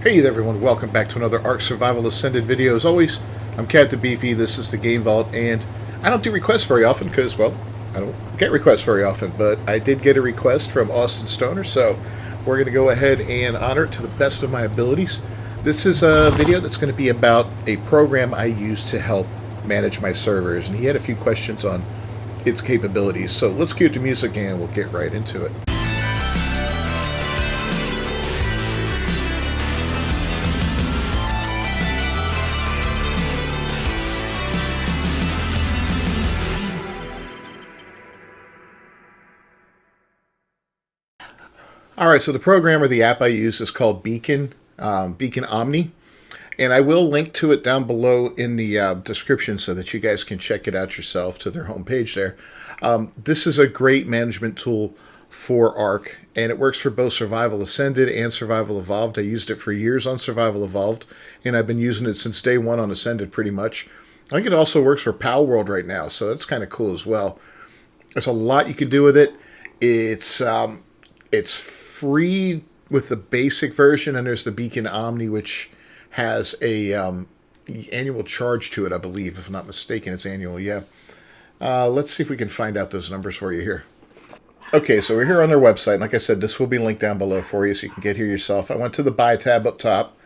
Hey there everyone, welcome back to another Ark Survival Ascended video. As always, I'm Captain Beefy, this is the Game Vault, and I don't do requests very often because, well, I don't get requests very often, but I did get a request from Austin Stoner, so we're going to go ahead and honor it to the best of my abilities. This is a video that's going to be about a program I use to help manage my servers, and he had a few questions on its capabilities, so let's cue the music and we'll get right into it. Alright, so the program or the app I use is called Beacon, Beacon Omni, and I will link to it down below in the description so that you guys can check it out yourself to their homepage there. This is a great management tool for Ark, and it works for both Survival Ascended and Survival Evolved. I used it for years on Survival Evolved, and I've been using it since day one on Ascended pretty much. I think it also works for Pal World right now, so that's kind of cool as well. There's a lot you can do with it. It's free with the basic version, and there's the Beacon Omni, which has a annual charge to it, I believe, if I'm not mistaken. It's annual, yeah. Let's see if we can find out those numbers for you here. Okay, so we're here on their website. Like I said, this will be linked down below for you so you can get here yourself. I went to the Buy tab up top,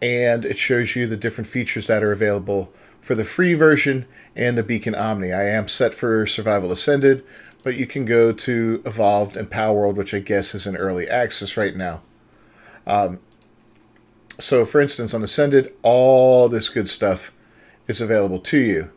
and it shows you the different features that are available for the free version and the Beacon Omni. I am set for Survival Ascended, but you can go to Evolved and Pal World, which I guess is in early access right now. So, for instance, on Ascended, all this good stuff is available to you.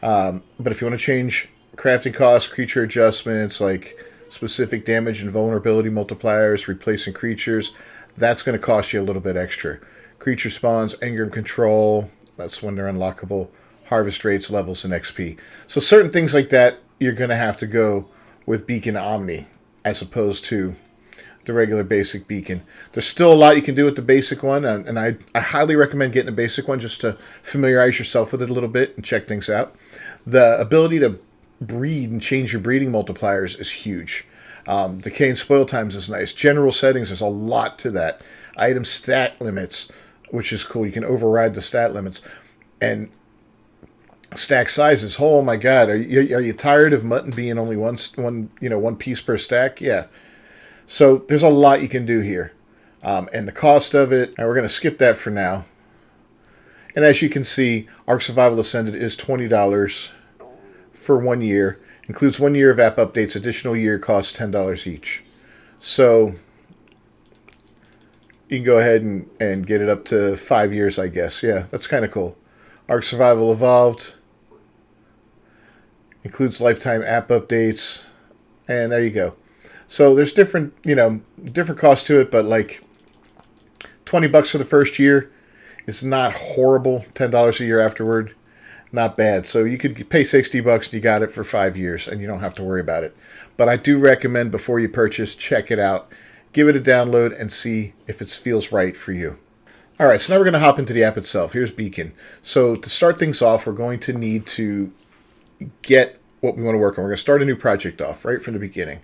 But if you want to change crafting costs, creature adjustments, like specific damage and vulnerability multipliers, replacing creatures, that's going to cost you a little bit extra. Creature spawns, anger and control, that's when they're unlockable, harvest rates, levels, and XP. So certain things like that, you're going to have to go with Beacon Omni as opposed to the regular basic Beacon. There's still a lot you can do with the basic one, and I highly recommend getting the basic one just to familiarize yourself with it a little bit and check things out. The ability to breed and change your breeding multipliers is huge. Decay and spoil times is nice. General settings, there's a lot to that. Item stat limits, which is cool. You can override the stat limits. And stack sizes. Oh my God, are you tired of mutton being only one piece per stack? Yeah. So there's a lot you can do here, and the cost of it. And we're going to skip that for now. And as you can see, Ark Survival Ascended is $20 for 1 year. Includes 1 year of app updates. Additional year costs $10 each. So you can go ahead and get it up to 5 years, I guess. Yeah, that's kind of cool. Ark Survival Evolved includes lifetime app updates, and there you go. So there's different costs to it, but like $20 for the first year is not horrible. $10 a year afterward, not bad. So you could pay $60 and you got it for 5 years, and you don't have to worry about it. But I do recommend before you purchase, check it out, give it a download, and see if it feels right for you. All right, so now we're going to hop into the app itself. Here's Beacon. So to start things off, we're going to need to get what we want to work on. We're going to start a new project off right from the beginning.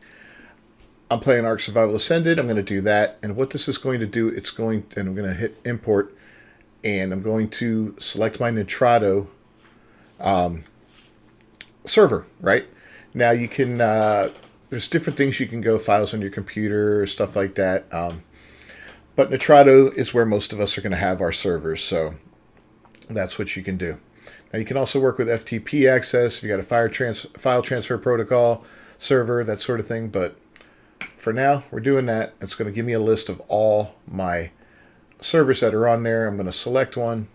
I'm playing Ark Survival Ascended. I'm going to do that. And what this is going to do, and I'm going to hit import, and I'm going to select my Nitrado server, right? Now you can, there's different things you can go, files on your computer, stuff like that. But Nitrado is where most of us are going to have our servers, so that's what you can do. Now you can also work with FTP access if you got a file transfer protocol server, that sort of thing. But for now, we're doing that. It's going to give me a list of all my servers that are on there. I'm going to select one,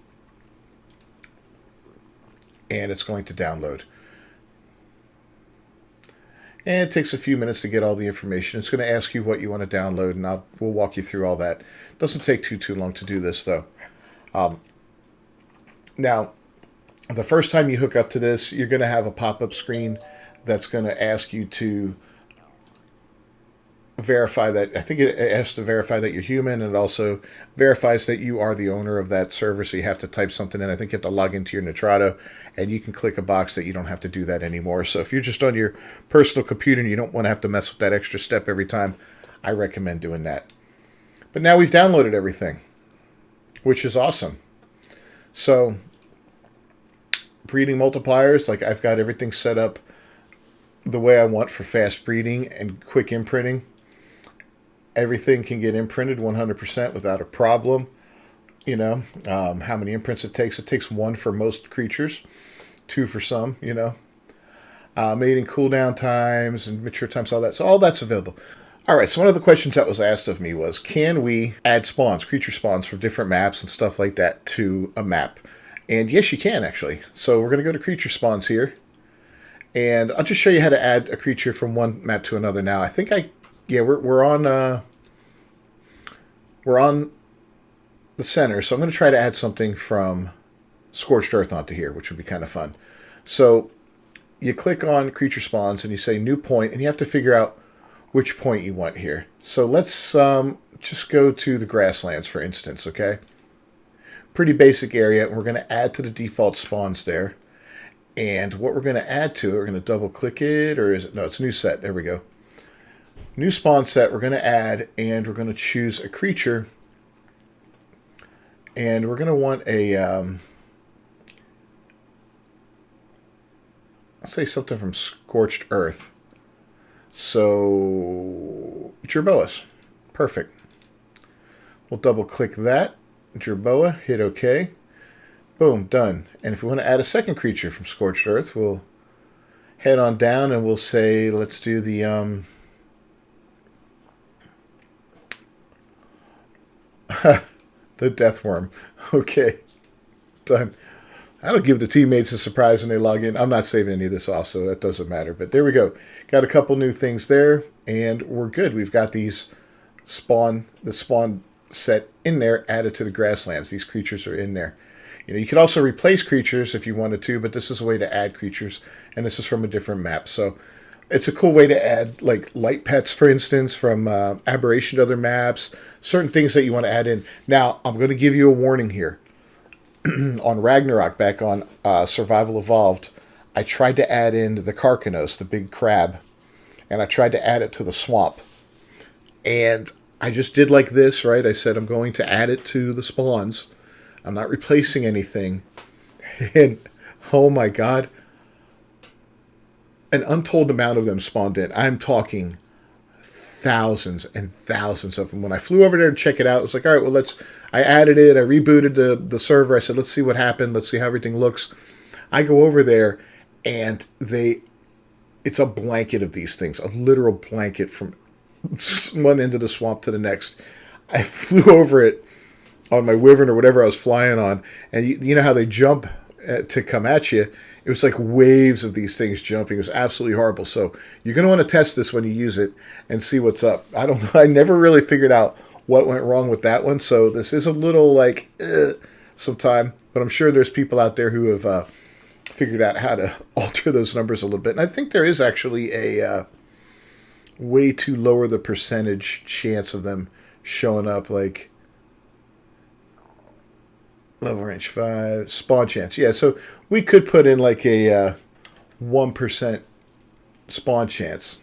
and it's going to download. And it takes a few minutes to get all the information. It's going to ask you what you want to download, and we'll walk you through all that. It doesn't take too long to do this, though. Now, the first time you hook up to this, you're going to have a pop-up screen that's going to ask you to verify that. I think it asks to verify that you're human, and it also verifies that you are the owner of that server, so you have to type something in. I think you have to log into your Nitrado, and you can click a box that you don't have to do that anymore. So if you're just on your personal computer and you don't want to have to mess with that extra step every time, I recommend doing that. But now we've downloaded everything. which is awesome. So breeding multipliers, like I've got everything set up the way I want for fast breeding and quick imprinting. Everything can get imprinted 100% without a problem. You know, how many imprints it takes. It takes 1 for most creatures, 2 for some, you know. Mating cooldown times and mature times, all that. So all that's available. All right, so one of the questions that was asked of me was, can we add spawns, creature spawns from different maps and stuff like that to a map? And yes, you can, actually. So we're going to go to creature spawns here. And I'll just show you how to add a creature from one map to another now. I think we're on the center, so I'm going to try to add something from Scorched Earth onto here, which would be kind of fun. So you click on creature spawns and you say new point, and you have to figure out which point you want here. So let's just go to the grasslands, for instance, okay? Pretty basic area, and we're going to add to the default spawns there. And what we're going to add to it, we're going to double click it, or is it? No, it's new set. There we go. New spawn set we're going to add, and we're going to choose a creature. And we're going to want a, let's say something from Scorched Earth. So, Jerboas. Perfect. We'll double click that. Jerboa, hit OK. Boom, done. And if we want to add a second creature from Scorched Earth, we'll head on down and we'll say, let's do the the Death Worm. Okay, done. That'll give the teammates a surprise when they log in. I'm not saving any of this off, so that doesn't matter. But there we go. Got a couple new things there, and we're good. We've got the spawn set in there added to the grasslands. These creatures are in there. You know, you could also replace creatures if you wanted to, but this is a way to add creatures, and this is from a different map. So it's a cool way to add, like, light pets, for instance, from Aberration to other maps, certain things that you want to add in. Now, I'm going to give you a warning here. On Ragnarok, back on Survival Evolved, I tried to add in the Karkanos, the big crab, and I tried to add it to the swamp. And I just did like this, right? I said I'm going to add it to the spawns. I'm not replacing anything. And, oh my God, an untold amount of them spawned in. I'm talking thousands and thousands of them. When I flew over there to check it out, it was like, all right, well, I added it. I rebooted the server. I said, let's see what happened. Let's see how everything looks. I go over there, and it's a blanket of these things, a literal blanket from one end of the swamp to the next. I flew over it on my Wyvern or whatever I was flying on, and you know how they jump to come at you? It was like waves of these things jumping. It was absolutely horrible. So you're going to want to test this when you use it and see what's up. I don't know. I never really figured out what went wrong with that one. So this is a little like sometime, but I'm sure there's people out there who have figured out how to alter those numbers a little bit. And I think there is actually a way to lower the percentage chance of them showing up, like level range 5, spawn chance. Yeah, so we could put in like a 1% spawn chance,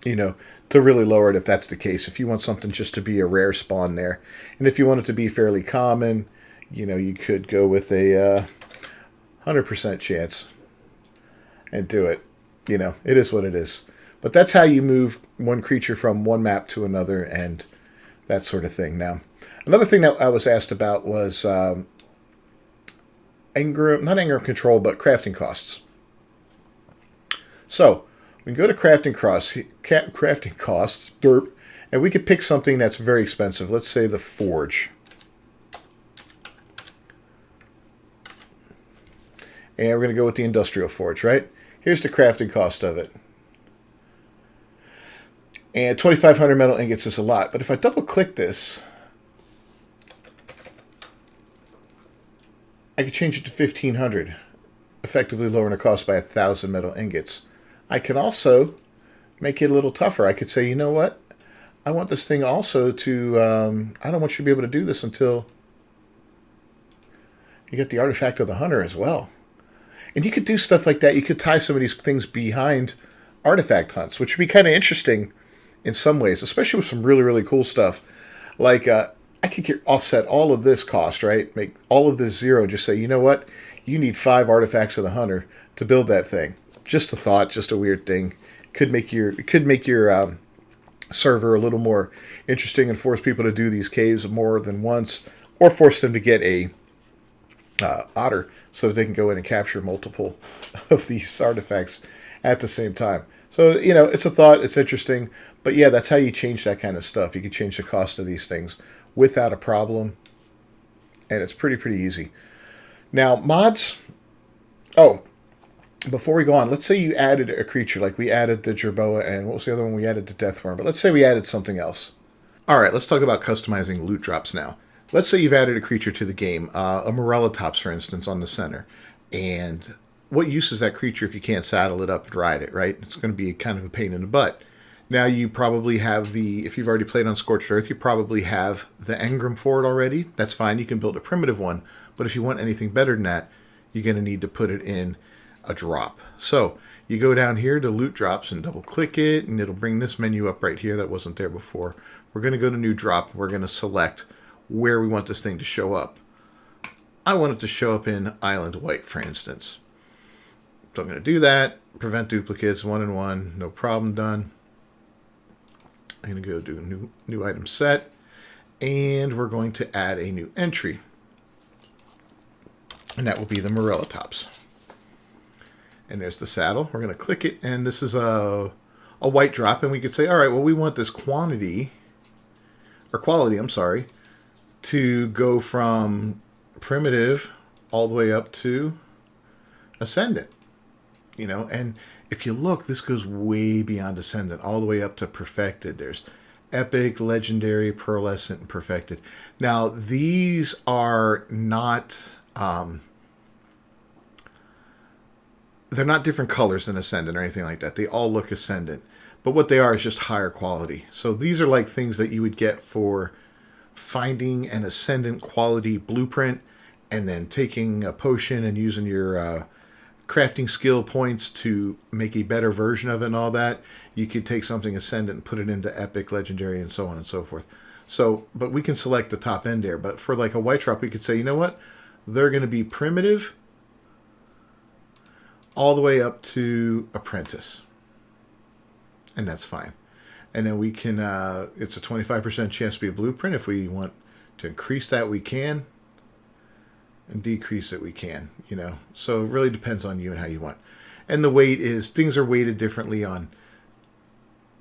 you know, to really lower it if that's the case. If you want something just to be a rare spawn there. And if you want it to be fairly common, you know, you could go with a 100% chance and do it. You know, it is what it is. But that's how you move one creature from one map to another and that sort of thing. Now, another thing that I was asked about was not engram control, but crafting costs. So we can go to crafting costs, derp, and we could pick something that's very expensive. Let's say the forge. And we're going to go with the industrial forge, right? Here's the crafting cost of it. And 2,500 metal ingots is a lot. But if I double click this, I could change it to 1,500, effectively lowering the cost by 1,000 metal ingots. I can also make it a little tougher. I could say, you know what? I want this thing also to, I don't want you to be able to do this until you get the artifact of the hunter as well. And you could do stuff like that. You could tie some of these things behind artifact hunts, which would be kind of interesting in some ways, especially with some really, really cool stuff. Like, I could offset all of this cost, right? Make all of this zero and just say, you know what? You need 5 artifacts of the hunter to build that thing. Just a thought, just a weird thing. It could make your server a little more interesting and force people to do these caves more than once, or force them to get a otter so that they can go in and capture multiple of these artifacts at the same time. So, it's a thought, it's interesting, but yeah, that's how you change that kind of stuff. You can change the cost of these things without a problem, and it's pretty easy. Now, mods. Oh, before we go on, let's say you added a creature, like we added the Jerboa, and what was the other one? We added the Deathworm, but let's say we added something else. All right, let's talk about customizing loot drops now. Let's say you've added a creature to the game, a Morellatops, for instance, on the center. And what use is that creature if you can't saddle it up and ride it, right? It's going to be kind of a pain in the butt. Now you probably have if you've already played on Scorched Earth, you probably have the engram for it already. That's fine, you can build a primitive one. But if you want anything better than that, you're going to need to put it in a drop. So you go down here to loot drops and double click it, and it'll bring this menu up right here that wasn't there before. We're going to go to new drop. We're going to select where we want this thing to show up. I want it to show up in Island White, for instance. So I'm going to do that. Prevent duplicates, 1 and 1, no problem, done. I'm going to go do new item set, and we're going to add a new entry. And that will be the Morellatops. And there's the saddle. We're going to click it, and this is a white drop, and we could say, all right, well, we want this quality, to go from primitive all the way up to ascendant. And if you look, this goes way beyond ascendant, all the way up to perfected. There's epic, legendary, pearlescent, and perfected. Now, these are not they're not different colors than ascendant or anything like that. They all look ascendant, but what they are is just higher quality. So these are like things that you would get for finding an ascendant quality blueprint and then taking a potion and using your crafting skill points to make a better version of it and all that. You could take something ascendant and put it into epic, legendary, and so on and so forth. So, but we can select the top end there. But for like a white drop, we could say, you know what? They're going to be primitive all the way up to apprentice. And that's fine. And then we can, it's a 25% chance to be a blueprint. If we want to increase that, we can. And decrease it, we can, So it really depends on you and how you want. And the weight is, things are weighted differently on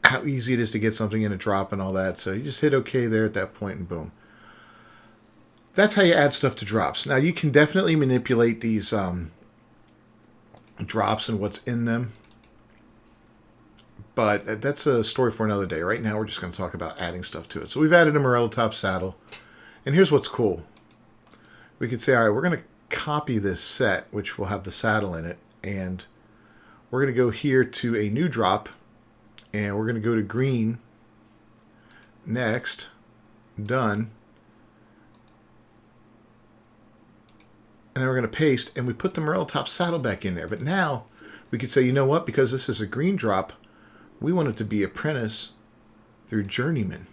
how easy it is to get something in a drop and all that. So you just hit OK there at that point and boom. That's how you add stuff to drops. Now you can definitely manipulate these drops and what's in them. But that's a story for another day. Right now we're just going to talk about adding stuff to it. So we've added a Morellatops saddle. And here's what's cool. We could say, all right, we're going to copy this set, which will have the saddle in it. And we're going to go here to a new drop. And we're going to go to green. Next. Done. And then we're going to paste. And we put the Morellatops saddle back in there. But now we could say, you know what? Because this is a green drop, we want it to be apprentice through journeyman.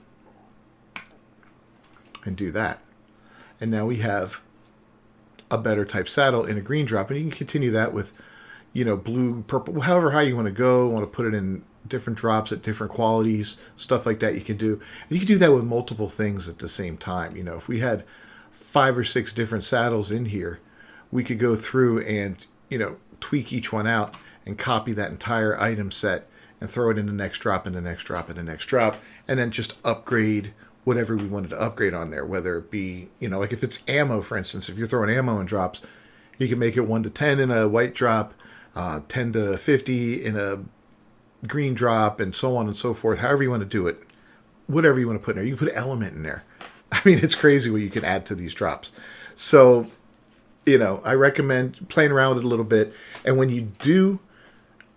And do that. And now we have a better type saddle in a green drop, and you can continue that with, blue, purple, however high you want to go. Want to put it in different drops at different qualities, stuff like that you can do. And you can do that with multiple things at the same time. If we had 5 or 6 different saddles in here, we could go through and, tweak each one out and copy that entire item set and throw it in the next drop and the next drop and the next drop, and then just upgrade whatever we wanted to upgrade on there, whether it be, like if it's ammo, for instance, if you're throwing ammo in drops, you can make it 1 to 10 in a white drop, 10 to 50 in a green drop, and so on and so forth. However you want to do it, whatever you want to put in there. You can put element in there. I mean, it's crazy what you can add to these drops. So, I recommend playing around with it a little bit. And when you do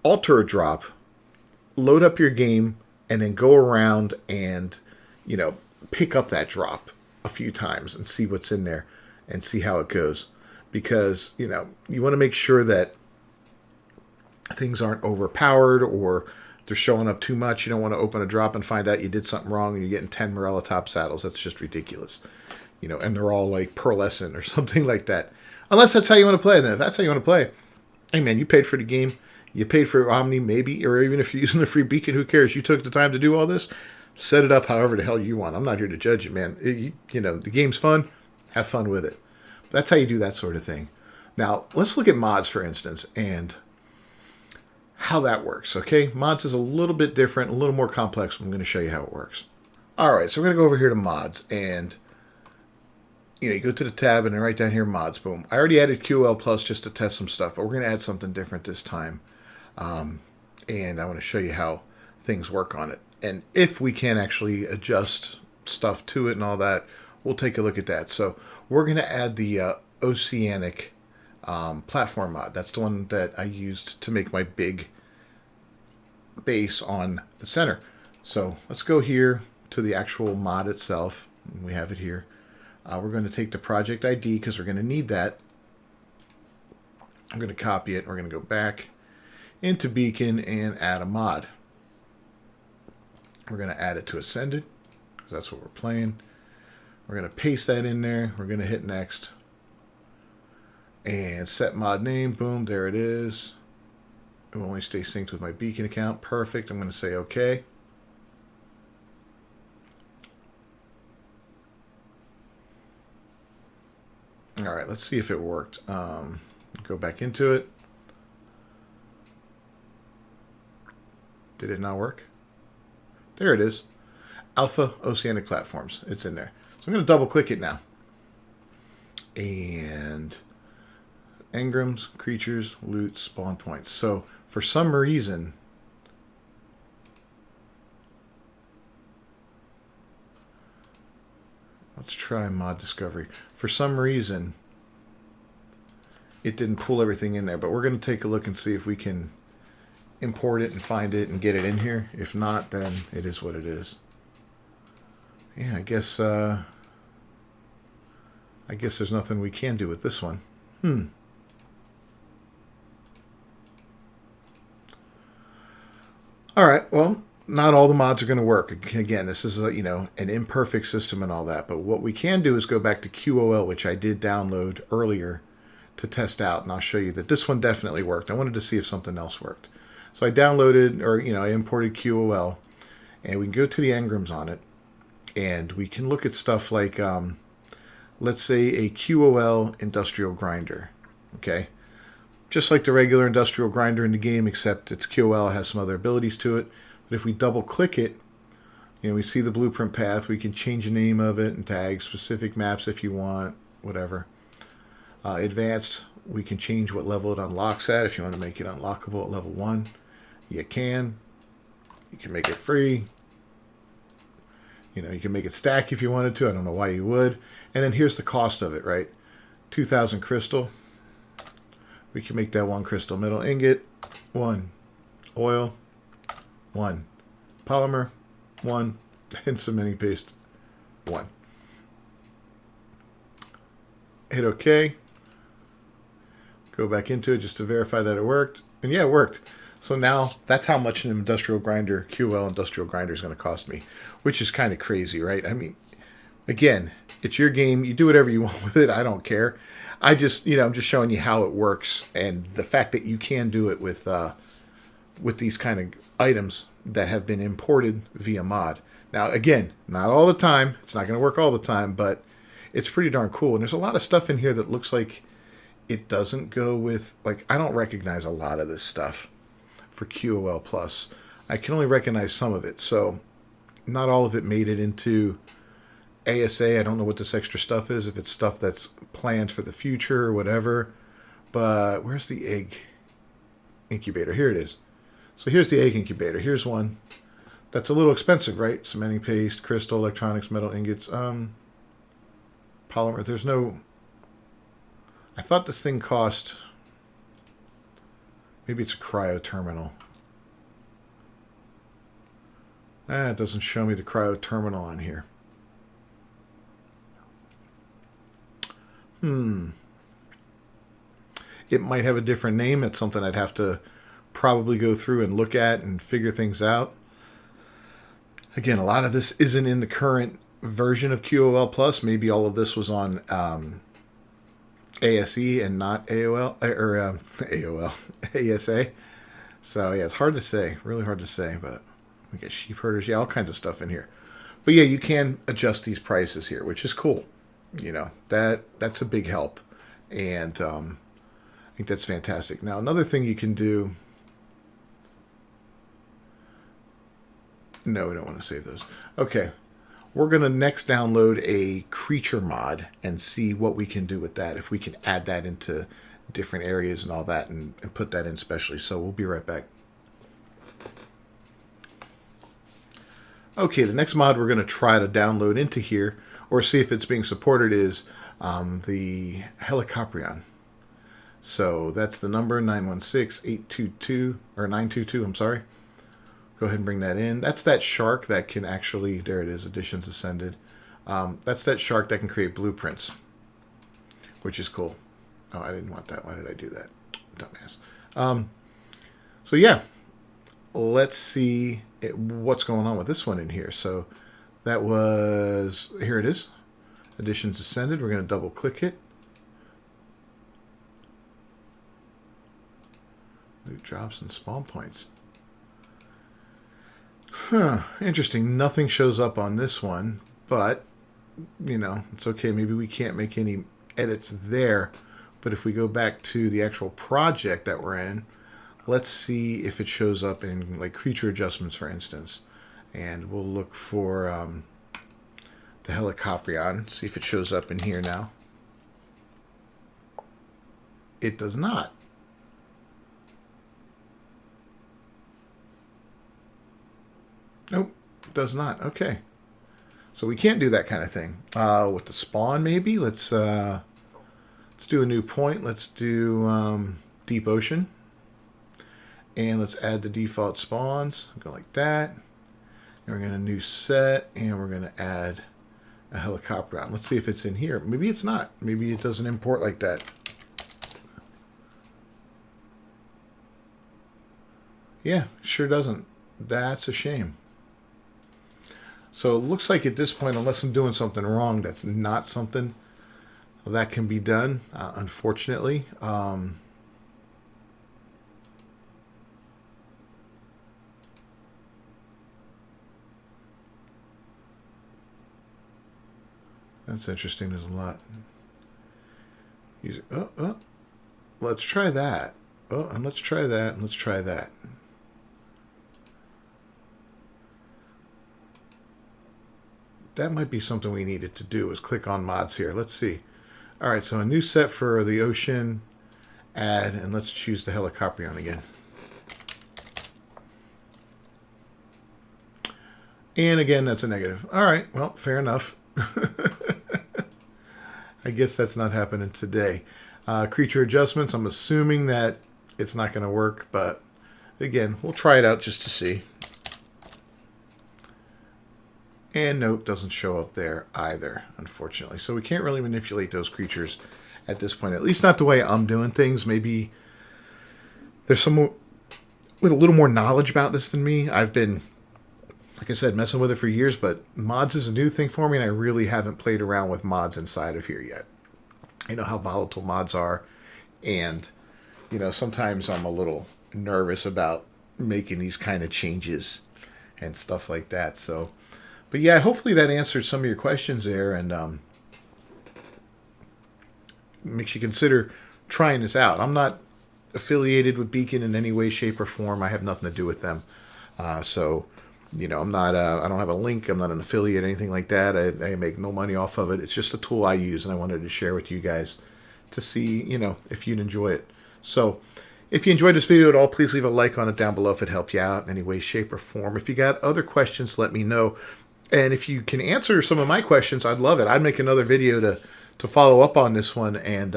alter a drop, load up your game and then go around and, pick up that drop a few times and see what's in there and see how it goes. Because, you want to make sure that things aren't overpowered or they're showing up too much. You don't want to open a drop and find out you did something wrong and you're getting 10 Morellatops saddles. That's just ridiculous. and they're all like pearlescent or something like that. Unless that's how you want to play. Then if that's how you want to play, hey man, you paid for the game. You paid for Omni, maybe, or even if you're using the free beacon, who cares? You took the time to do all this. Set it up however the hell you want. I'm not here to judge you, man. The game's fun. Have fun with it. That's how you do that sort of thing. Now, let's look at mods, for instance, and how that works, okay? Mods is a little bit different, a little more complex. I'm going to show you how it works. All right, so we're going to go over here to mods, and you go to the tab, and then right down here, mods, boom. I already added QL Plus just to test some stuff, but we're going to add something different this time. And I want to show you how things work on it. And if we can actually adjust stuff to it and all that, we'll take a look at that. So we're going to add the Oceanic platform mod. That's the one that I used to make my big base on the center. So let's go here to the actual mod itself. We have it here. We're going to take the project ID because we're going to need that. I'm going to copy it. We're going to go back into Beacon and add a mod. We're going to add it to Ascended because that's what we're playing. We're going to paste that in there. We're going to hit next and set mod name. Boom, there it is. It will only stay synced with my Beacon account. Perfect. I'm going to say OK. All right, let's see if it worked. Go back into it. Did it not work? There it is. Alpha Oceanic Platforms. It's in there. So I'm going to double click it now. And engrams, creatures, loot, spawn points. So for some reason, let's try mod discovery. For some reason, it didn't pull everything in there, but we're going to take a look and see if we can import it and find it and get it in here. If not, then it is what it is. Yeah, I guess there's nothing we can do with this one. All right, well, not all the mods are going to work. Again, this is an imperfect system and all that, but what we can do is go back to QOL, which I did download earlier to test out, and I'll show you that this one definitely worked. I wanted to see if something else worked. So I downloaded, or I imported QOL, and we can go to the engrams on it, and we can look at stuff like, let's say a QOL industrial grinder, okay? Just like the regular industrial grinder in the game, except it's QOL, has some other abilities to it. But if we double click it, we see the blueprint path. We can change the name of it and tag specific maps if you want, whatever. Advanced, we can change what level it unlocks at. If you want to make it unlockable at level 1, you can. You can make it free. You can make it stack if you wanted to. I don't know why you would. And then here's the cost of it, right? 2,000 crystal. We can make that 1 crystal metal ingot, 1 oil, 1 polymer, 1 and cementing paste, 1. Hit OK. Go back into it just to verify that it worked. And yeah, it worked. So now that's how much an industrial grinder, QL industrial grinder, is going to cost me, which is kind of crazy, right? I mean, again, it's your game. You do whatever you want with it. I don't care. I'm just showing you how it works, and the fact that you can do it with these kind of items that have been imported via mod. Now, again, not all the time. It's not going to work all the time, but it's pretty darn cool. And there's a lot of stuff in here that looks like it doesn't go with, like, I don't recognize a lot of this stuff for QOL Plus. I can only recognize some of it, so not all of it made it into ASA. I don't know what this extra stuff is, if it's stuff that's planned for the future or whatever. But where's the egg incubator? Here it is. So here's the egg incubator. Here's one that's a little expensive, right? Cementing paste, crystal, electronics, metal ingots, polymer. There's no... I thought this thing cost... Maybe it's a cryo terminal. It doesn't show me the cryo terminal on here. It might have a different name. It's something I'd have to probably go through and look at and figure things out. Again, a lot of this isn't in the current version of QOL Plus. Maybe all of this was on ASE and not AOL or AOL ASA. So yeah, it's hard to say, really hard to say. But we get sheep herders, yeah, all kinds of stuff in here. But yeah, you can adjust these prices here, which is cool. You know, that's a big help, and I think that's fantastic. Now another thing you can do. No, we don't want to save those. Okay, we're going to next download a creature mod and see what we can do with that. If we can add that into different areas and all that and put that in specially. So we'll be right back. Okay, the next mod we're going to try to download into here or see if it's being supported is the Helicoprion. So that's the number 916-822 or 922, I'm sorry. Go ahead and bring that in. That's that shark that can actually, there it is, Additions Ascended. That's that shark that can create blueprints, which is cool. Oh, I didn't want that. Why did I do that? Dumbass. So yeah, let's see what's going on with this one in here. So that was, here it is. Additions Ascended. We're going to double click it. Loot drops and spawn points. Huh, interesting. Nothing shows up on this one, but, you know, it's okay. Maybe we can't make any edits there. But if we go back to the actual project that we're in, let's see if it shows up in, like, creature adjustments, for instance. And we'll look for the Helicoprion, see if it shows up in here now. It does not. Nope, does not. Okay, so we can't do that kind of thing with the spawn. Maybe let's do a new point. Let's do deep ocean, and let's add the default spawns. Go like that. And we're going to new set, and we're going to add a Helicoprion. Let's see if it's in here. Maybe it's not. Maybe it doesn't import like that. Yeah, sure doesn't. That's a shame. So it looks like at this point, unless I'm doing something wrong, that's not something that can be done, unfortunately. That's interesting. There's a lot. Let's try that. Oh, and let's try that, and let's try that. That might be something we needed to do, is click on mods here. Let's see. All right, so a new set for the ocean, add, and let's choose the Helicoprion again. And again, that's a negative. All right, well, fair enough. I guess that's not happening today. Creature adjustments, I'm assuming that it's not going to work, but again, we'll try it out just to see. And nope, doesn't show up there either, unfortunately. So we can't really manipulate those creatures at this point, at least not the way I'm doing things. Maybe there's someone with a little more knowledge about this than me. I've been, like I said, messing with it for years, but mods is a new thing for me, and I really haven't played around with mods inside of here yet. I know how volatile mods are, and, you know, sometimes I'm a little nervous about making these kind of changes and stuff like that, so... But yeah, hopefully that answered some of your questions there, and makes you consider trying this out. I'm not affiliated with Beacon in any way, shape, or form. I have nothing to do with them. So, you know, I'm not. I don't have a link. I'm not an affiliate, anything like that. I make no money off of it. It's just a tool I use, and I wanted to share with you guys to see, you know, if you'd enjoy it. So, if you enjoyed this video at all, please leave a like on it down below if it helped you out in any way, shape, or form. If you got other questions, let me know. And if you can answer some of my questions, I'd love it. I'd make another video to follow up on this one and,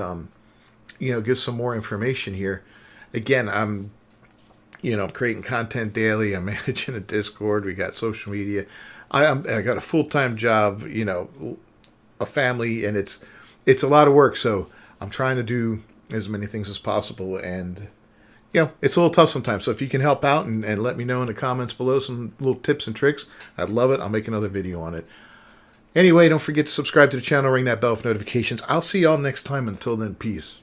you know, give some more information here. Again, I'm, you know, creating content daily. I'm managing a Discord. We got social media. I got a full-time job, you know, a family, and it's a lot of work. So I'm trying to do as many things as possible, and you know, it's a little tough sometimes. So if you can help out and let me know in the comments below some little tips and tricks, I'd love it. I'll make another video on it. Anyway, don't forget to subscribe to the channel, ring that bell for notifications. I'll see y'all next time. Until then, peace.